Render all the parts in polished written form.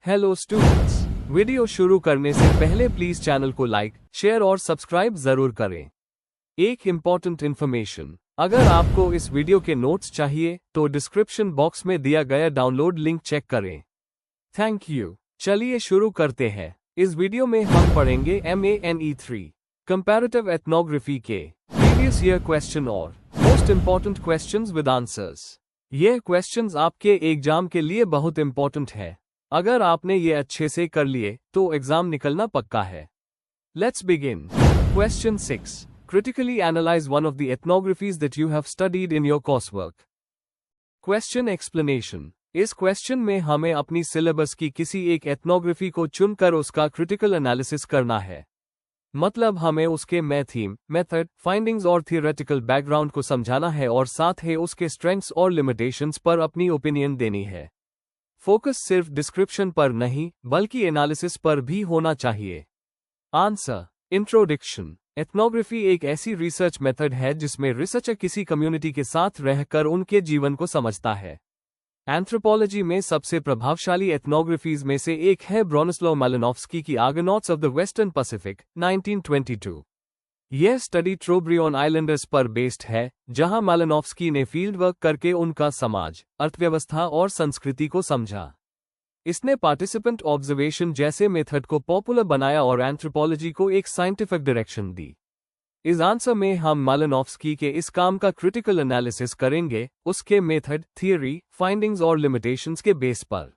Hello students, video शुरू करने से पहले प्लीज चैनल को लाइक, शेयर और सब्सक्राइब जरूर करें। एक इम्पॉर्टेंट इन्फॉर्मेशन, अगर आपको इस वीडियो के नोट्स चाहिए तो डिस्क्रिप्शन बॉक्स में दिया गया डाउनलोड लिंक चेक करें। Thank you. चलिए शुरू करते हैं। इस वीडियो में हम पढ़ेंगे MANE3 कंपैरेटिव एथनोग्राफी के प्रीवियस ईयर क्वेश्चन और most important questions with answers. ये क्वेश्चंस आपके एग्जाम के लिए बहुत इंपॉर्टेंट है। अगर आपने ये अच्छे से कर लिए तो एग्जाम निकलना पक्का है। Let's begin. Question 6, critically analyze one of the ethnographies that you have studied in your coursework. Question explanation. इस क्वेश्चन में हमें अपनी सिलेबस की किसी एक एथनोग्राफी को चुनकर उसका क्रिटिकल एनालिसिस करना है। मतलब हमें उसके थीम, मेथड, फाइंडिंग्स और थियोरेटिकल बैकग्राउंड को समझाना है और साथ ही उसके स्ट्रेंथ्स और लिमिटेशंस पर अपनी ओपिनियन देनी है। फोकस सिर्फ डिस्क्रिप्शन पर नहीं बल्कि एनालिसिस पर भी होना चाहिए। आंसर। इंट्रोडक्शन। एथनोग्राफी एक ऐसी रिसर्च मेथड है जिसमें रिसर्चर किसी कम्युनिटी के साथ रहकर उनके जीवन को समझता है। एंथ्रोपोलॉजी में सबसे प्रभावशाली एथनोग्राफीज में से एक है ब्रोनिस्लाव मालिनोव्स्की की आर्गोनॉट्स ऑफ द वेस्टर्न पैसिफिक 1922। यह स्टडी ट्रोब्रियन आइलैंडर्स पर बेस्ड है, जहां मालिनोव्स्की ने फील्ड वर्क करके उनका समाज, अर्थव्यवस्था और संस्कृति को समझा। इसने पार्टिसिपेंट ऑब्जर्वेशन जैसे मेथड को पॉपुलर बनाया और एंथ्रोपोलॉजी को एक साइंटिफिक डायरेक्शन दी। इस आंसर में हम मालिनोव्स्की के इस काम का क्रिटिकल एनालिसिस करेंगे, उसके मेथड, थियरी, फाइंडिंग्स और लिमिटेशंस के बेस पर।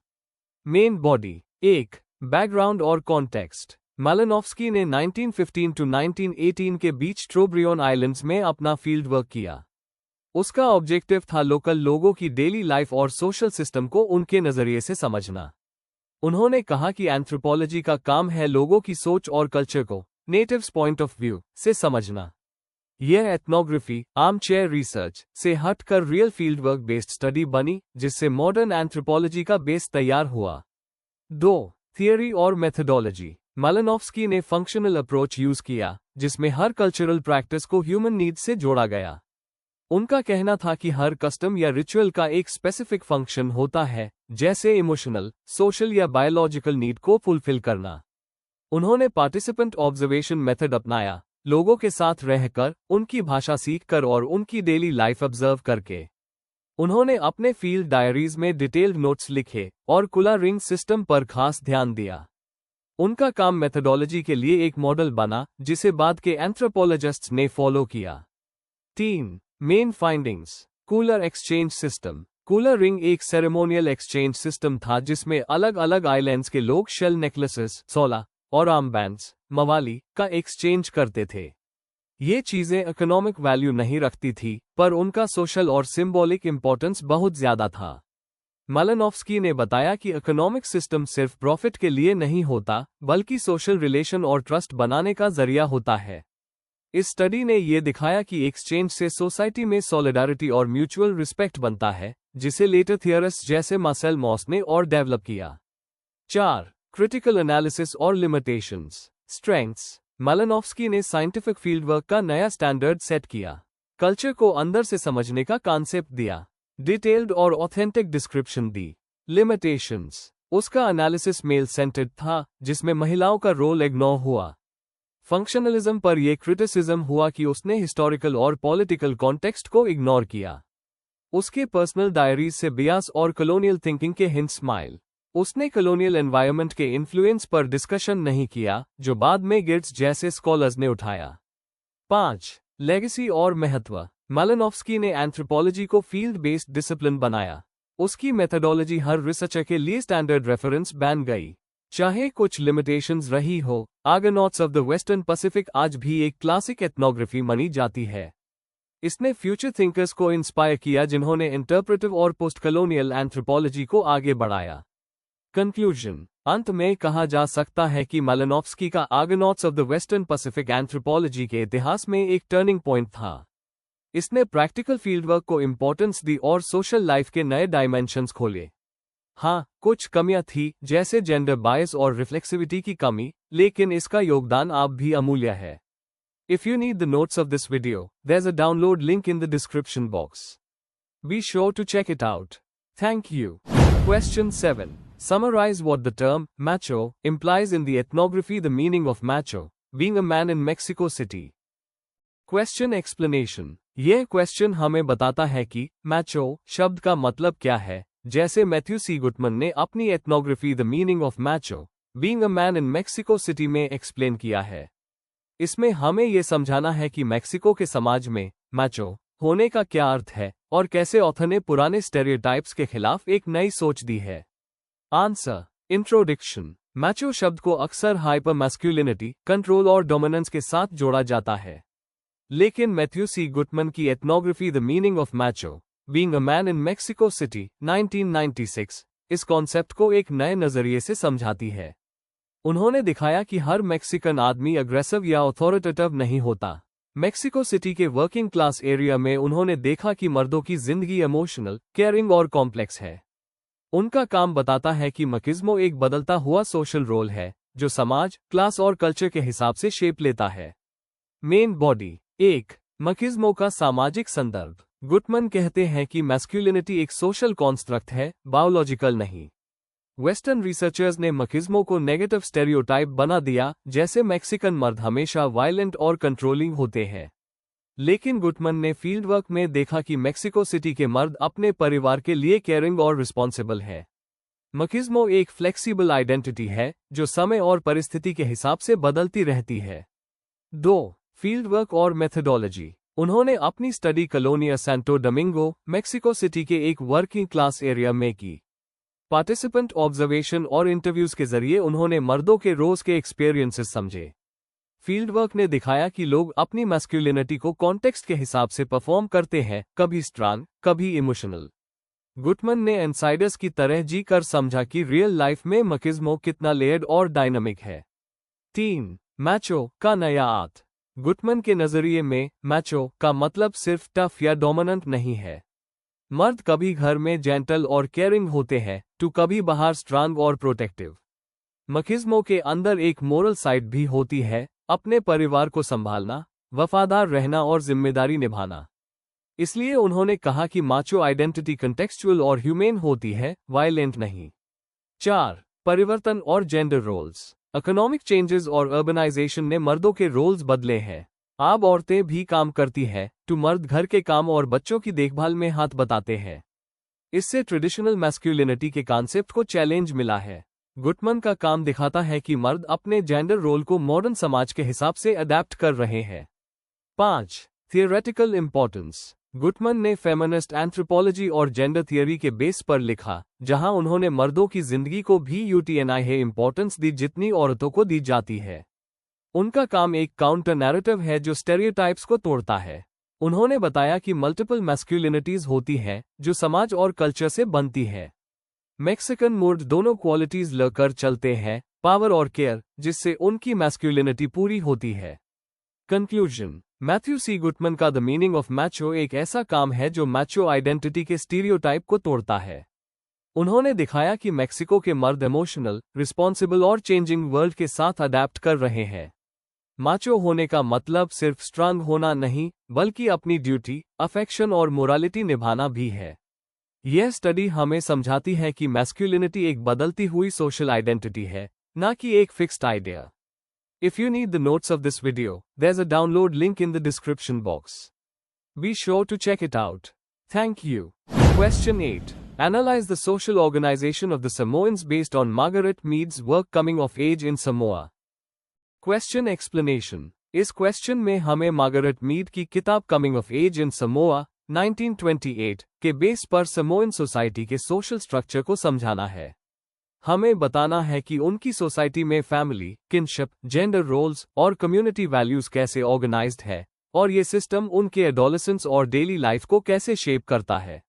Main body. 1. बैकग्राउंड और कॉन्टेक्स्ट। मालिनोव्स्की ने 1915 to 1918 के बीच ट्रोब्रियन आइलैंड्स में अपना फील्ड वर्क किया। उसका ऑब्जेक्टिव था लोकल लोगों की डेली लाइफ और सोशल सिस्टम को उनके नजरिए से समझना। उन्होंने कहा कि एंथ्रोपोलॉजी का काम है लोगों की सोच और कल्चर को नेटिव्स पॉइंट ऑफ व्यू से समझना। यह एथनोग्राफी आर्मचेयर रिसर्च से हटकर real field work based study बनी, जिससे मॉडर्न एंथ्रोपोलॉजी का बेस तैयार हुआ। 2. थियरी और मेथडोलॉजी। मालिनोव्स्की ने फंक्शनल अप्रोच यूज किया, जिसमें हर कल्चरल प्रैक्टिस को ह्यूमन नीड से जोड़ा गया। उनका कहना था कि हर कस्टम या रिचुअल का एक स्पेसिफिक फंक्शन होता है, जैसे इमोशनल, सोशल या बायोलॉजिकल नीड को फुलफिल करना। उन्होंने पार्टिसिपेंट ऑब्जर्वेशन मेथड अपनाया, लोगों के साथ रहकर, उनकी भाषा सीखकर और उनकी डेली लाइफ ऑब्जर्व करके। उन्होंने अपने फील्ड डायरीज में डिटेल्ड नोट्स लिखे और कुला रिंग सिस्टम पर खास ध्यान दिया। उनका काम मेथडोलॉजी के लिए एक मॉडल बना, जिसे बाद के एंथ्रोपोलॉजिस्ट्स ने फॉलो किया। 3. Main findings. Cooler exchange system. Cooler ring एक सेरेमोनियल एक्सचेंज सिस्टम था जिसमें अलग अलग आइलैंड्स के लोग शेल नेकलेसेस, सोला और आर्मबैंड्स, मवाली का एक्सचेंज करते थे। ये चीजें इकोनॉमिक वैल्यू नहीं रखती थी, पर उनका सोशल और सिंबॉलिक इंपॉर्टेंस बहुत ज्यादा था। मालिनोव्स्की ने बताया कि इकोनॉमिक सिस्टम सिर्फ प्रॉफिट के लिए नहीं होता, बल्कि सोशल रिलेशन और ट्रस्ट बनाने का जरिया होता है। इस स्टडी ने यह दिखाया कि एक्सचेंज से सोसाइटी में सॉलिडारिटी और म्यूचुअल रिस्पेक्ट बनता है, जिसे लेटर थियरिस्ट जैसे मार्सेल मॉस ने और डेवलप किया। 4. क्रिटिकल एनालिसिस और लिमिटेशंस। स्ट्रेंथ्स। मालिनोव्स्की ने साइंटिफिक फील्ड वर्क का नया स्टैंडर्ड सेट किया। कल्चर को अंदर से समझने का कॉन्सेप्ट दिया। डिटेल्ड और ऑथेंटिक डिस्क्रिप्शन दी। लिमिटेशंस। उसका एनालिसिस मेल सेंटर्ड था, जिसमें महिलाओं का रोल इग्नोर हुआ। फंक्शनलिज्म पर यह क्रिटिसिज्म हुआ कि उसने हिस्टोरिकल और पॉलिटिकल कॉन्टेक्स्ट को इग्नोर किया। उसके पर्सनल डायरीज से बियास और कॉलोनियल थिंकिंग के हिंट्स मिले। उसने कॉलोनियल एनवायरनमेंट के इन्फ्लुएंस पर डिस्कशन नहीं किया, जो बाद में गिट्स जैसे स्कॉलर्स ने उठाया। 5. लेगेसी और महत्व। मालिनोव्स्की ने एंथ्रोपोलॉजी को फील्ड बेस्ड डिसिप्लिन बनाया। उसकी मेथडोलॉजी हर रिसर्चर के लिए स्टैंडर्ड रेफरेंस बन गई। चाहे कुछ लिमिटेशंस रही हो, आर्गोनॉट्स ऑफ द वेस्टर्न पैसिफिक आज भी एक क्लासिक एथनोग्राफी मानी जाती है। इसने फ्यूचर थिंकर्स को इंस्पायर किया जिन्होंने इंटरप्रेटिव और पोस्ट कॉलोनियल एंथ्रोपोलॉजी को आगे बढ़ाया। कंक्लूजन। अंत में कहा जा सकता है कि मालिनोव्स्की का आर्गोनॉट्स of the western Pacific anthropology के इतिहास में एक टर्निंग पॉइंट था। इसने प्रैक्टिकल फील्ड वर्क को इंपॉर्टेंस दी और सोशल लाइफ के नए डायमेंशंस खोले। हाँ, कुछ कमियां थी, जैसे जेंडर बायस और रिफ्लेक्सिविटी की कमी, लेकिन इसका योगदान अब भी अमूल्य है। If you need the notes of this video, there is a download link in the description box. Be sure to check it out. Thank you. Question 7, Summarize what the term macho implies in the ethnography. The meaning of macho being a man in Mexico City. Question explanation. यह question हमें बताता है कि मैचो शब्द का मतलब क्या है, जैसे मैथ्यू सी गुटमन ने अपनी ethnography the meaning of Macho being a man in Mexico city में एक्सप्लेन किया है। इसमें हमें यह समझाना है कि मेक्सिको के समाज में मैचो होने का क्या अर्थ है और कैसे ऑथर ने पुराने स्टेरियोटाइप्स के खिलाफ एक नई सोच दी है। आंसर। इंट्रोडक्शन। मैचो शब्द को अक्सर हाइपर मैस्कुलिनिटी, कंट्रोल और डोमिनेंस के साथ जोड़ा जाता है, लेकिन मैथ्यू सी गुटमन की ethnography the meaning of Macho being a man in Mexico city 1996 इस कॉन्सेप्ट को एक नए नजरिए से समझाती है। उन्होंने दिखाया कि हर मैक्सिकन आदमी अग्रेसिव या अथॉरिटेटिव नहीं होता। मेक्सिको सिटी के वर्किंग क्लास एरिया में उन्होंने देखा कि मर्दों की जिंदगी इमोशनल, केयरिंग और कॉम्प्लेक्स है। उनका काम बताता है कि मकिज्मो एक बदलता हुआ सोशल रोल है जो समाज, क्लास और कल्चर के हिसाब से शेप लेता है। Main body. 1. मकिज्मो का सामाजिक संदर्भ। गुटमन कहते हैं कि मैस्कुलिनिटी एक सोशल कॉन्स्ट्रक्ट है, बायोलॉजिकल नहीं। वेस्टर्न रिसर्चर्स ने मकिज्मो को नेगेटिव स्टेरियोटाइप बना दिया, जैसे मैक्सिकन मर्द हमेशा वायलेंट और कंट्रोलिंग होते हैं। लेकिन गुटमन ने फील्डवर्क में देखा कि मेक्सिको सिटी के मर्द अपने परिवार के लिए केयरिंग और रिस्पॉन्सिबल है। मकिज्मो एक फ्लेक्सिबल आइडेंटिटी है जो समय और परिस्थिति के हिसाब से बदलती रहती है। 2. फील्डवर्क और मेथडोलॉजी। उन्होंने अपनी study Colonia Santo Domingo, Mexico City के एक वर्किंग क्लास एरिया में की। पार्टिसिपेंट ऑब्जर्वेशन और इंटरव्यूज के जरिए उन्होंने मर्दों के रोज के एक्सपीरियंसेस समझे। फील्डवर्क ने दिखाया कि लोग अपनी मैस्कुलिनिटी को कॉन्टेक्स्ट के हिसाब से परफॉर्म करते हैं, कभी स्ट्रांग, कभी इमोशनल। गुटमन ने इनसाइडर्स की तरह जी कर समझा कि रियल लाइफ में मकिज्मो कितना लेयर्ड और डायनामिक है। 3. मैचो का नया अर्थ। गुटमन के नजरिए में मैचो का मतलब सिर्फ टफ या डोमिनेंट नहीं है। मर्द कभी घर में जेंटल और केयरिंग होते हैं, तो कभी बाहर स्ट्रांग और प्रोटेक्टिव। मकिज्मो के अंदर एक मोरल साइड भी होती है, अपने परिवार को संभालना, वफादार रहना और जिम्मेदारी निभाना। इसलिए उन्होंने कहा कि माचो आइडेंटिटी कंटेक्चुअल और ह्यूमेन होती है, वायलेंट नहीं। 4. परिवर्तन और जेंडर रोल्स। इकोनॉमिक चेंजेस और अर्बनाइजेशन ने मर्दों के रोल्स बदले हैं। अब औरतें भी काम करती हैं, तो मर्द घर के काम और बच्चों की देखभाल में हाथ बटाते हैं। इससे ट्रेडिशनल मैस्कुलिनिटी के कॉन्सेप्ट को चैलेंज मिला है। गुटमन का काम दिखाता है कि मर्द अपने जेंडर रोल को मॉडर्न समाज के हिसाब से अडेप्ट कर रहे हैं। 5. Theoretical importance. गुटमन ने फेमिनिस्ट एंथ्रोपोलॉजी और जेंडर थियरी के बेस पर लिखा, जहां उन्होंने मर्दों की जिंदगी को भी यूटीएनआई है इंपॉर्टेंस दी जितनी औरतों को दी जाती है। उनका काम एक काउंटर नैरेटिव है जो स्टेरियोटाइप्स को तोड़ता है। उन्होंने बताया कि मल्टीपल मैस्कुलिनिटीज होती हैं जो समाज और कल्चर से बनती है। मैक्सिकन मर्द दोनों क्वालिटीज लेकर चलते हैं, पावर और केयर, जिससे उनकी मैस्कुलिनिटी पूरी होती है। कंक्लूजन। मैथ्यू सी गुटमन का द मीनिंग ऑफ मैचो एक ऐसा काम है जो मैचो आइडेंटिटी के स्टीरियोटाइप को तोड़ता है। उन्होंने दिखाया कि मेक्सिको के मर्द इमोशनल, रिस्पॉन्सिबल और चेंजिंग वर्ल्ड के साथ अडेप्ट कर रहे हैं। माचो होने का मतलब सिर्फ स्ट्रांग होना नहीं, बल्कि अपनी ड्यूटी, अफेक्शन और मोरालिटी निभाना भी है। यह स्टडी हमें समझाती है कि मैस्कुलिनिटी एक बदलती हुई सोशल आइडेंटिटी है, ना कि एक fixed idea. If you need the notes of this video, there's a download link in the description box. Be sure to check it out. Thank you. Question 8. Analyze the social organization of the Samoans based on Margaret Mead's work Coming of Age in Samoa. Question explanation. इस question में हमें Margaret Mead की किताब coming of age in Samoa 1928 के base पर Samoan society के social structure को समझाना है। हमें बताना है कि उनकी सोसाइटी में फैमिली, किनशिप, जेंडर रोल्स और कम्युनिटी वैल्यूज कैसे ऑर्गेनाइज्ड है और ये सिस्टम उनके एडोलेसेंस और डेली लाइफ को कैसे शेप करता है।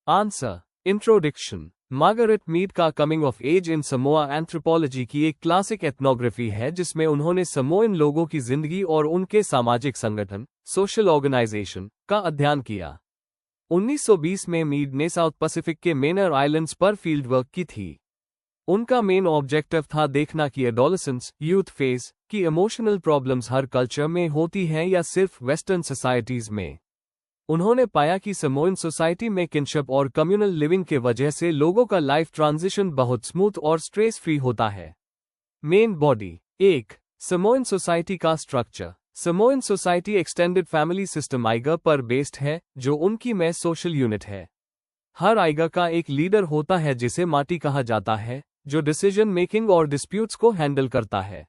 आंसर। इंट्रोडक्शन। मार्गरेट मीड का coming of age in Samoa anthropology की एक क्लासिक एथनोग्राफी है जिसमें उन्होंने समोअन लोगों की जिंदगी और उनके सामाजिक संगठन, सोशल ऑर्गेनाइजेशन का अध्ययन किया। 1920 में मीड ने साउथ पैसिफिक के मेनर आइलैंड्स पर फील्ड वर्क की थी। उनका मेन ऑब्जेक्टिव था देखना कि एडोलेसेंस, यूथ फेज की इमोशनल प्रॉब्लम्स हर कल्चर में होती हैं या सिर्फ वेस्टर्न सोसाइटीज में। उन्होंने पाया कि समोइन सोसाइटी में किनशिप और कम्युनल लिविंग के वजह से लोगों का लाइफ ट्रांजिशन बहुत स्मूथ और स्ट्रेस फ्री होता है। Main body. 1. समोइन सोसाइटी का structure. Samoan society extended family system aiga पर बेस्ड है, जो उनकी में सोशल यूनिट है। हर आइगा का एक लीडर होता है जिसे माटी कहा जाता है, जो डिसीजन मेकिंग और डिस्प्यूट्स को हैंडल करता है।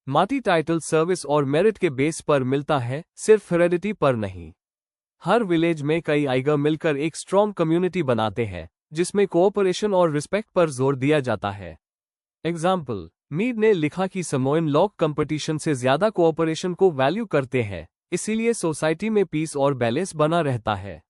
माटी टाइटल सर्विस और मेरिट के बेस पर मिलता है, सिर्फ हेरेडिटी पर नहीं। हर विलेज में कई आइगा मिलकर एक स्ट्रॉन्ग कम्युनिटी बनाते हैं, जिसमें कोऑपरेशन और रिस्पेक्ट पर जोर दिया जाता है। एग्जाम्पल, मीड ने लिखा कि समोइन लोग कंपटीशन से ज्यादा कोऑपरेशन को वैल्यू करते हैं, इसीलिए सोसाइटी में पीस और बैलेंस बना रहता है।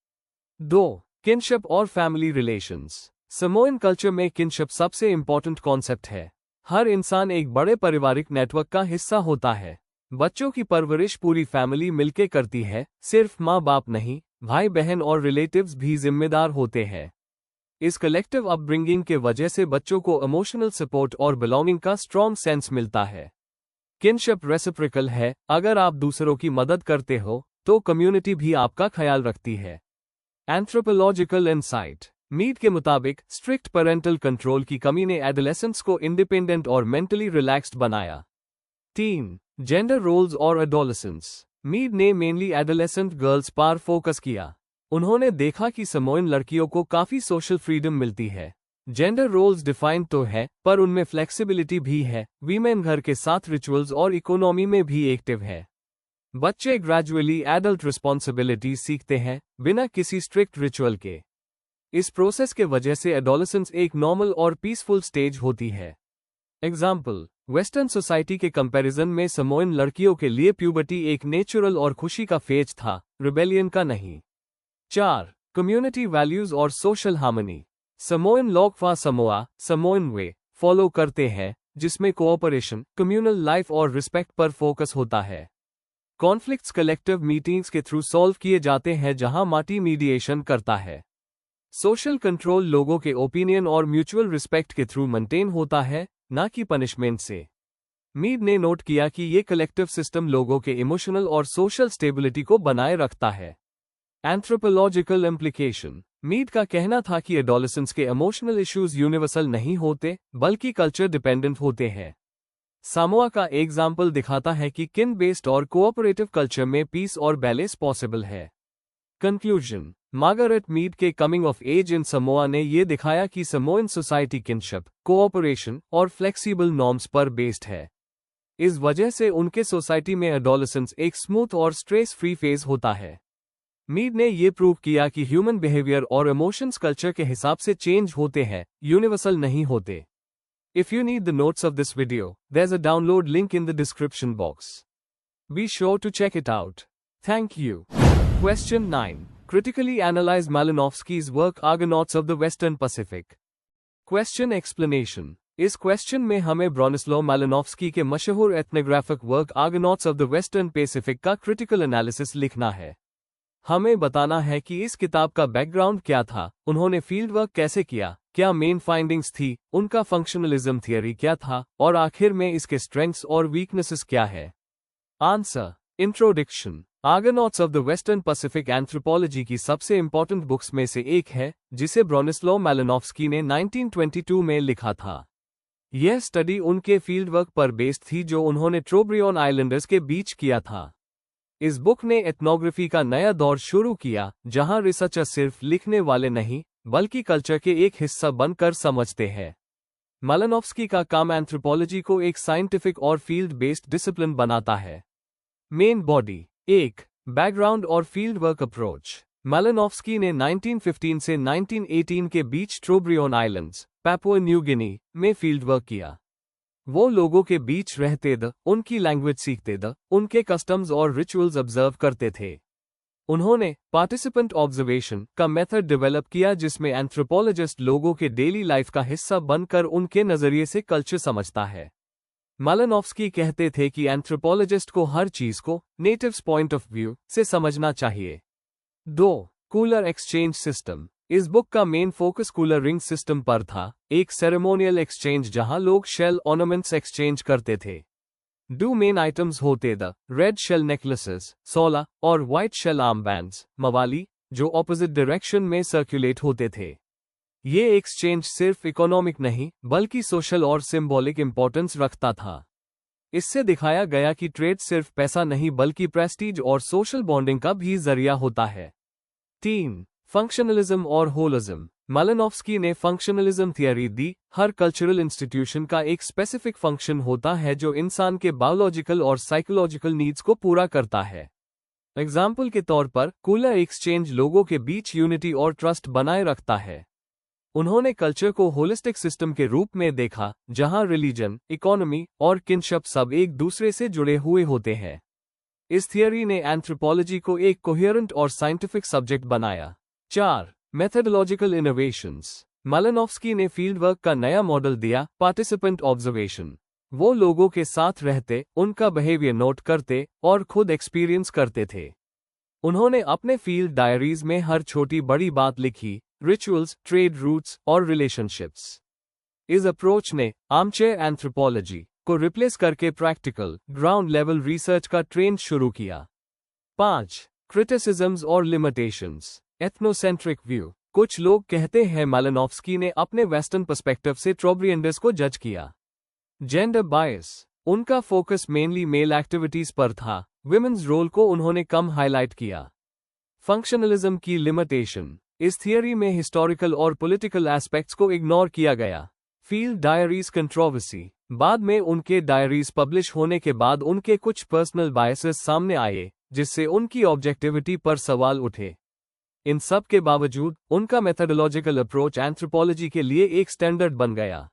2. किनशिप और फैमिली रिलेशंस। समोइन कल्चर में किनशिप सबसे इंपॉर्टेंट कॉन्सेप्ट है। हर इंसान एक बड़े पारिवारिक नेटवर्क का हिस्सा होता है। बच्चों की परवरिश पूरी फैमिली मिलकर करती है, सिर्फ माँ बाप नहीं, भाई बहन और रिलेटिव्स भी जिम्मेदार होते हैं। इस कलेक्टिव अपब्रिंगिंग के वजह से बच्चों को इमोशनल सपोर्ट और बिलोंगिंग का स्ट्रॉन्ग सेंस मिलता है। किनशिप रेसिप्रोकल है, अगर आप दूसरों की मदद करते हो तो कम्युनिटी भी आपका ख्याल रखती है। Anthropological insight. मीड के मुताबिक स्ट्रिक्ट पेरेंटल कंट्रोल की कमी ने एडोलेसेंट्स को इंडिपेंडेंट और मेंटली रिलैक्स्ड बनाया। 3. जेंडर रोल्स और एडोलेसेंस। मीड ने मेनली एडोलेसेंट गर्ल्स पर फोकस किया। उन्होंने देखा कि समोइन लड़कियों को काफी सोशल फ्रीडम मिलती है। जेंडर रोल्स डिफाइंड तो है, पर उनमें फ्लेक्सिबिलिटी भी है। वीमेन घर के साथ रिचुअल्स और इकोनॉमी में भी एक्टिव है। बच्चे ग्रेजुअली एडल्ट रिस्पॉन्सिबिलिटी सीखते हैं, बिना किसी स्ट्रिक्ट रिचुअल के। इस प्रोसेस के वजह से एडोलेसेंस एक नॉर्मल और पीसफुल स्टेज होती है। एग्जाम्पल, वेस्टर्न सोसाइटी के कंपैरिजन में समोइन लड़कियों के लिए प्यूबर्टी एक नेचुरल और खुशी का फेज था, रिबेलियन का नहीं। 4. कम्युनिटी वैल्यूज और सोशल हार्मनी। समोइन लोग समोइन वे फॉलो करते हैं, जिसमें कोऑपरेशन, कम्युनल लाइफ और रिस्पेक्ट पर फोकस होता है। कॉन्फ्लिक्ट्स कलेक्टिव मीटिंग्स के थ्रू सॉल्व किए जाते हैं, जहां माटी मीडिएशन करता है। सोशल कंट्रोल लोगों के ओपिनियन और म्यूचुअल रिस्पेक्ट के थ्रू मेंटेन होता है, ना कि पनिशमेंट से। मीड ने नोट किया कि ये कलेक्टिव सिस्टम लोगों के इमोशनल और सोशल स्टेबिलिटी को बनाए रखता है। Anthropological implication. मीड का कहना था कि एडोलेसेंस के इमोशनल इश्यूज यूनिवर्सल नहीं होते, बल्कि कल्चर डिपेंडेंट होते हैं। सामोआ का एग्जाम्पल दिखाता है कि किन बेस्ड और कोऑपरेटिव कल्चर में पीस और बैलेंस पॉसिबल है। कंक्लूजन। मार्गरेट मीड के coming of age in Samoa ने यह दिखाया कि समोइन सोसाइटी किनशिप, कोऑपरेशन और फ्लेक्सिबल नॉर्म्स पर बेस्ड है। इस वजह से उनके सोसाइटी में एडोलेसेंस एक स्मूथ और स्ट्रेस फ्री फेज होता है। मीड ने यह प्रूव किया कि ह्यूमन बिहेवियर और इमोशंस कल्चर के हिसाब से चेंज होते हैं, यूनिवर्सल नहीं होते। If you need the notes of this video, there's a download link in the description box. Be sure to check it out. Thank you. Question 9. Critically analyze Malinowski's work Argonauts of the Western Pacific. Question explanation. इस question में हमें Bronislav Malinowski के मशहूर ethnographic work आर्गोनॉट्स of the western Pacific का critical analysis लिखना है। हमें बताना है कि इस किताब का बैकग्राउंड क्या था, उन्होंने फील्ड वर्क कैसे किया, क्या मेन फाइंडिंग्स थी, उनका फंक्शनलिज्म थियरी क्या था, और आखिर में इसके स्ट्रेंथ्स और वीकनेसेस क्या है। Answer. Introduction. आर्गोनॉट्स of the western Pacific anthropology की सबसे इंपॉर्टेंट बुक्स में से एक है, जिसे ब्रोनिस्लाव मालिनोव्स्की ने 1922 में लिखा था। यह स्टडी उनके फील्ड वर्क पर बेस्ड थी जो उन्होंने ट्रोब्रियन आइलैंडर्स के बीच किया था। इस बुक ने एथनोग्राफी का नया दौर शुरू किया, जहां रिसर्चर सिर्फ लिखने वाले नहीं, बल्कि कल्चर के एक हिस्सा बनकर समझते हैं। मालिनोव्स्की का काम एंथ्रोपोलॉजी को एक साइंटिफिक और फील्ड बेस्ड डिसिप्लिन बनाता है। Main body. 1. बैकग्राउंड और फील्ड वर्क अप्रोच। मालिनोव्स्की ने 1915 से 1918 के बीच ट्रोब्रियन आइलैंड्स, पैपुआ न्यू गिनी में फील्ड वर्क किया। वो लोगों के बीच रहते थे, उनकी लैंग्वेज सीखते थे, उनके कस्टम्स और रिचुअल्स ऑब्जर्व करते थे। उन्होंने पार्टिसिपेंट ऑब्जर्वेशन का मेथड डेवलप किया, जिसमें एंथ्रोपोलॉजिस्ट लोगों के डेली लाइफ का हिस्सा बनकर उनके नजरिए से कल्चर समझता है। मालिनोव्स्की कहते थे कि एंथ्रोपोलॉजिस्ट को हर चीज को नेटिव्स पॉइंट ऑफ व्यू से समझना चाहिए। 2. Cooler exchange system. इस बुक का main focus cooler ring system पर था, एक सेरेमोनियल एक्सचेंज जहां लोग शेल ऑर्नामेंट्स एक्सचेंज करते थे। 2 मेन आइटम्स होते द रेड शेल नेकलेसेस 16 और व्हाइट शेल आर्म बैंड्स मवाली, जो ऑपोजिट डायरेक्शन में सर्कुलेट होते थे। ये एक्सचेंज सिर्फ इकोनॉमिक नहीं बल्कि सोशल और सिंबॉलिक इंपॉर्टेंस रखता था। इससे दिखाया गया कि ट्रेड सिर्फ पैसा नहीं बल्कि प्रेस्टीज और सोशल बॉन्डिंग का भी जरिया होता है। 3. फंक्शनलिज्म और होलिज्म। मालिनोव्स्की ने फंक्शनलिज्म थियरी दी। हर कल्चरल इंस्टीट्यूशन का एक स्पेसिफिक फंक्शन होता है जो इंसान के बायोलॉजिकल और साइकोलॉजिकल नीड्स को पूरा करता है। एग्जाम्पल के तौर पर कूलर एक्सचेंज लोगों के बीच यूनिटी और ट्रस्ट बनाए रखता है। उन्होंने कल्चर को होलिस्टिक सिस्टम के रूप में देखा जहां रिलीजन, इकोनॉमी और किनशिप सब एक दूसरे से जुड़े हुए होते हैं। इस थियरी ने एंथ्रोपोलॉजी को एक कोहेरेंट और साइंटिफिक सब्जेक्ट बनाया। 4. Methodological innovations. मालिनोव्स्की ने फील्ड वर्क का नया मॉडल दिया, पार्टिसिपेंट ऑब्जर्वेशन। वो लोगों के साथ रहते, उनका बिहेवियर नोट करते और खुद एक्सपीरियंस करते थे। उन्होंने अपने फील्ड डायरीज में हर छोटी बड़ी बात लिखी, रिचुअल्स, ट्रेड रूट्स और रिलेशनशिप्स। इस अप्रोच ने आर्मचेयर एंथ्रोपोलॉजी को रिप्लेस करके प्रैक्टिकल, ग्राउंड लेवल रिसर्च का ट्रेंड शुरू किया। 5. क्रिटिसिज्म्स और लिमिटेशंस। Ethnocentric view. कुछ लोग कहते हैं मालिनोव्स्की ने अपने वेस्टर्न पर्सपेक्टिव से ट्रोब्रिएंडर्स को जज किया। Gender bias. उनका फोकस मेनली मेल एक्टिविटीज पर था, विमेन्स रोल को उन्होंने कम हाईलाइट किया। फंक्शनलिज्म की लिमिटेशन। इस थियरी में हिस्टोरिकल और पॉलिटिकल एस्पेक्ट्स को इग्नोर किया गया। Field diaries controversy. बाद में उनके डायरीज पब्लिश होने के बाद उनके कुछ पर्सनल बायसेस सामने आए, जिससे उनकी ऑब्जेक्टिविटी पर सवाल उठे। इन सब के बावजूद उनका मेथडोलॉजिकल अप्रोच एंथ्रोपोलॉजी के लिए एक स्टैंडर्ड बन गया।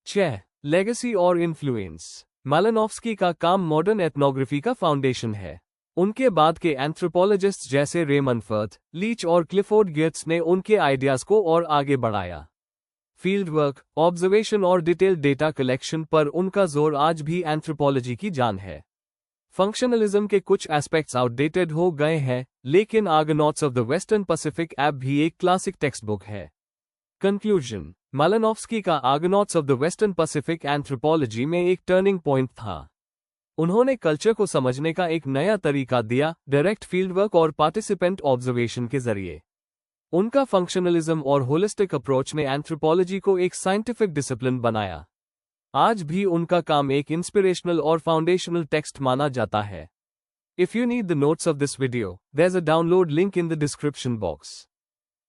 6. लेगेसी और इन्फ्लुएंस। मालिनोव्स्की का काम मॉडर्न एथनोग्राफी का फाउंडेशन है। उनके बाद के एंथ्रोपोलॉजिस्ट्स जैसे रेमंड फर्थ, लीच और क्लिफोर्ड गेट्स ने उनके आइडियाज को और आगे बढ़ाया। फील्ड वर्क, ऑब्जर्वेशन और डिटेल्ड डेटा कलेक्शन पर उनका जोर आज भी एंथ्रोपोलॉजी की जान है। फंक्शनलिज्म के कुछ एस्पेक्ट्स आउटडेटेड हो गए हैं, लेकिन आर्गोनॉट्स of the western Pacific app भी एक क्लासिक टेक्स्ट बुक है। कंक्लूजन। मालिनोव्स्की का आर्गोनॉट्स of the western Pacific anthropology में एक टर्निंग पॉइंट था। उन्होंने कल्चर को समझने का एक नया तरीका दिया, डायरेक्ट फील्ड वर्क और पार्टिसिपेंट ऑब्जर्वेशन के जरिए। उनका फंक्शनलिज्म और होलिस्टिक अप्रोच ने एंथ्रोपोलॉजी को एक साइंटिफिक डिसिप्लिन बनाया। आज भी उनका काम एक इंस्पिरेशनल और फाउंडेशनल टेक्स्ट माना जाता है। If you need the notes of this video, there's a download link in the description box.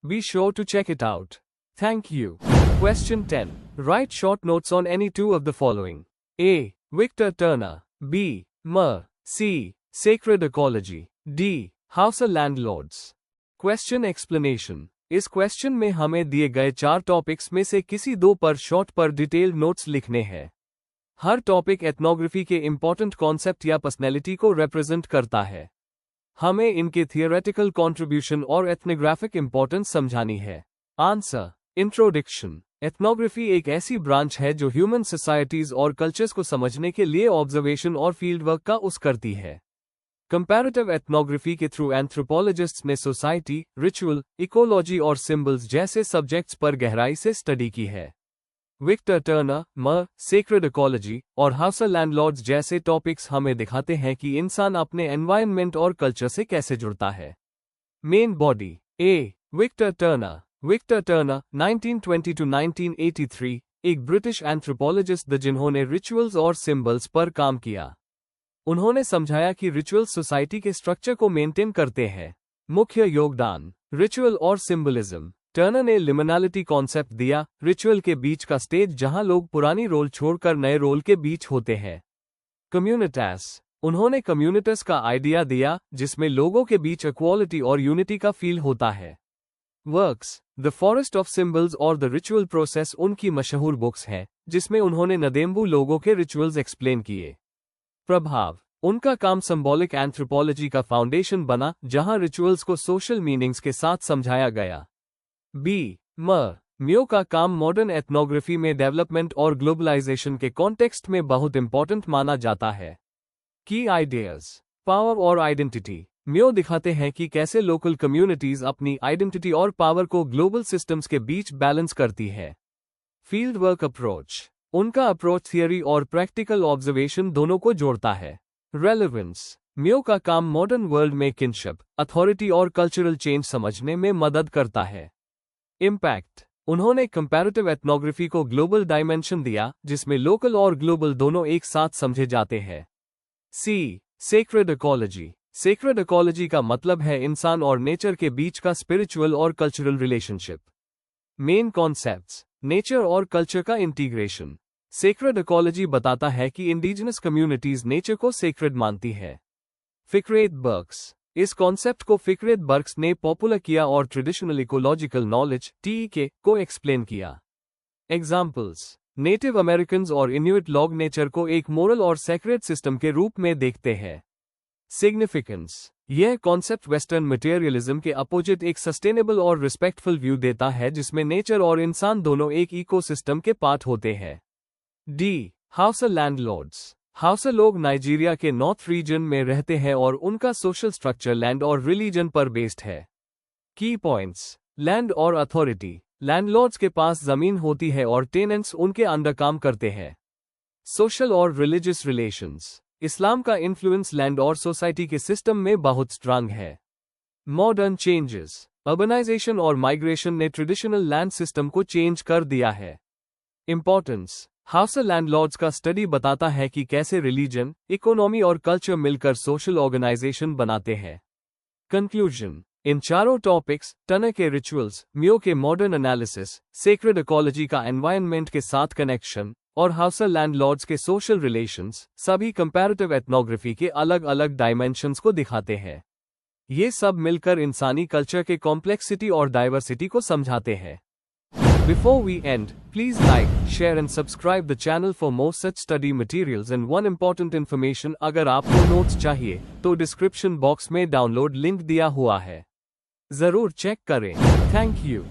Be sure to check it out. Thank you. Question 10. Write short notes on any two of the following. A. Victor Turner. B. Mer. C. Sacred Ecology. D. House of Landlords. Question explanation. इस question में हमें दिए गए 4 topics में से किसी 2 पर short पर डिटेल्ड नोट्स लिखने हैं। हर टॉपिक एथनोग्राफी के इंपॉर्टेंट कॉन्सेप्ट या पर्सनैलिटी को रिप्रेजेंट करता है। हमें इनके थियोरेटिकल कंट्रीब्यूशन और एथनोग्राफिक इंपॉर्टेंस समझानी है। आंसर। इंट्रोडक्शन। एथनोग्राफी एक ऐसी ब्रांच है जो ह्यूमन सोसाइटीज और कल्चर्स को समझने के लिए ऑब्जर्वेशन और फील्ड वर्क का यूज करती है। कंपैरेटिव एथनोग्राफी के थ्रू एंथ्रोपोलॉजिस्ट्स ने सोसाइटी, रिचुअल, इकोलॉजी और सिंबल्स जैसे सब्जेक्ट्स पर गहराई से स्टडी की है। विक्टर टर्नर, मर, सेक्रेड इकोलॉजी और हाउस ऑफ लैंडलॉर्ड्स जैसे टॉपिक्स हमें दिखाते हैं कि इंसान अपने एनवायरनमेंट और कल्चर से कैसे जुड़ता है। Main body. A. Victor Turner. Victor Turner 1920 to 1983 एक ब्रिटिश एंथ्रोपोलॉजिस्ट थे जिन्होंने रिचुअल्स और सिंबल्स पर काम किया। उन्होंने समझाया कि रिचुअल्स सोसाइटी के स्ट्रक्चर को मेंटेन करते हैं। मुख्य योगदान। रिचुअल और सिंबलिज्म। टर्नर ने लिमिनालिटी कॉन्सेप्ट दिया, रिचुअल के बीच का स्टेज जहां लोग पुरानी रोल छोड़कर नए रोल के बीच होते हैं। कम्युनिटास। उन्होंने कम्युनिटस का आइडिया दिया जिसमें लोगों के बीच इक्वालिटी और यूनिटी का फील होता है। Works. The forest of symbols और द रिचुअल प्रोसेस उनकी मशहूर बुक्स हैं, जिसमें उन्होंने नदेम्बू लोगों के रिचुअल्स एक्सप्लेन किए। प्रभाव। उनका काम सिंबॉलिक एंथ्रोपोलॉजी का फाउंडेशन बना, जहां रिचुअल्स को सोशल मीनिंग्स के साथ समझाया गया। बी. मर। म्यो का काम मॉडर्न एथनोग्राफी में डेवलपमेंट और ग्लोबलाइजेशन के कॉन्टेक्स्ट में बहुत इंपॉर्टेंट माना जाता है। की आइडियाज। पावर और आइडेंटिटी। म्यो दिखाते हैं कि कैसे लोकल कम्युनिटीज अपनी आइडेंटिटी और पावर को ग्लोबल सिस्टम्स के बीच बैलेंस करती है। Field work approach. उनका अप्रोच थियरी और प्रैक्टिकल ऑब्जर्वेशन दोनों को जोड़ता है। रेलेवेंस, म्यो का काम मॉडर्न वर्ल्ड में किनशिप, अथॉरिटी और कल्चरल चेंज समझने में मदद करता है। इम्पैक्ट, उन्होंने कंपैरेटिव एथनोग्राफी को ग्लोबल डायमेंशन दिया जिसमें लोकल और ग्लोबल दोनों एक साथ समझे जाते हैं। सी, सेक्रेड इकोलॉजी, सेक्रेड इकोलॉजी का मतलब है इंसान और नेचर के बीच का स्पिरिचुअल और cultural relationship. Main concepts, nature और कल्चर का इंटीग्रेशन। सेक्रेड इकोलॉजी बताता है कि इंडिजिनस कम्युनिटीज नेचर को सेक्रेड मानती है। फिक्रेट बर्क्स, इस कॉन्सेप्ट को फिक्रेट बर्क्स ने पॉपुलर किया और ट्रेडिशनल इकोलॉजिकल नॉलेज (TEK) को एक्सप्लेन किया। एग्जाम्पल्स, नेटिव अमेरिकन्स और इन्यूइट लोग नेचर को एक मोरल और सेक्रेड सिस्टम के रूप में देखते हैं। सिग्निफिकेंस, यह कॉन्सेप्ट वेस्टर्न मटेरियलिज्म के अपोजिट एक सस्टेनेबल और रिस्पेक्टफुल व्यू देता है जिसमें नेचर और इंसान दोनों एक इकोसिस्टम के पार्ट होते हैं। डी, हाउसा लैंडलॉर्ड्स, हाउसा लोग नाइजीरिया के नॉर्थ रीजन में रहते हैं और उनका सोशल स्ट्रक्चर लैंड और रिलीजन पर बेस्ड है। की पॉइंट्स, लैंड और अथॉरिटी, लैंडलॉर्ड्स के पास जमीन होती है और टेनेंट्स उनके अंडर काम करते हैं। सोशल और रिलीजियस रिलेशंस, इस्लाम का इन्फ्लुएंस लैंड और सोसाइटी के सिस्टम में बहुत स्ट्रांग है। मॉडर्न चेंजेस, अर्बनाइजेशन और माइग्रेशन ने ट्रेडिशनल लैंड सिस्टम को चेंज कर दिया है। इंपॉर्टेंस, हाउसा लैंडलॉर्ड्स का स्टडी बताता है कि कैसे रिलीजन, इकोनॉमी और कल्चर मिलकर सोशल ऑर्गेनाइजेशन बनाते हैं। कंक्लूजन, इन चारों टॉपिक्स, टनर के रिचुअल्स, म्यो के मॉडर्न एनालिसिस, सेक्रेड इकोलॉजी का एनवायरनमेंट के साथ कनेक्शन और हाउसा लैंडलॉर्ड्स के सोशल रिलेशंस, सभी कंपैरेटिव एथनोग्राफी के अलग अलग डायमेंशंस को दिखाते हैं। ये सब मिलकर इंसानी कल्चर के कॉम्प्लेक्सिटी और डाइवर्सिटी को समझाते हैं। Before we end, please like, share and subscribe the channel for more such study materials and one important information अगर आपको नोट्स चाहिए तो डिस्क्रिप्शन बॉक्स में डाउनलोड लिंक दिया हुआ है, जरूर चेक करें। Thank you.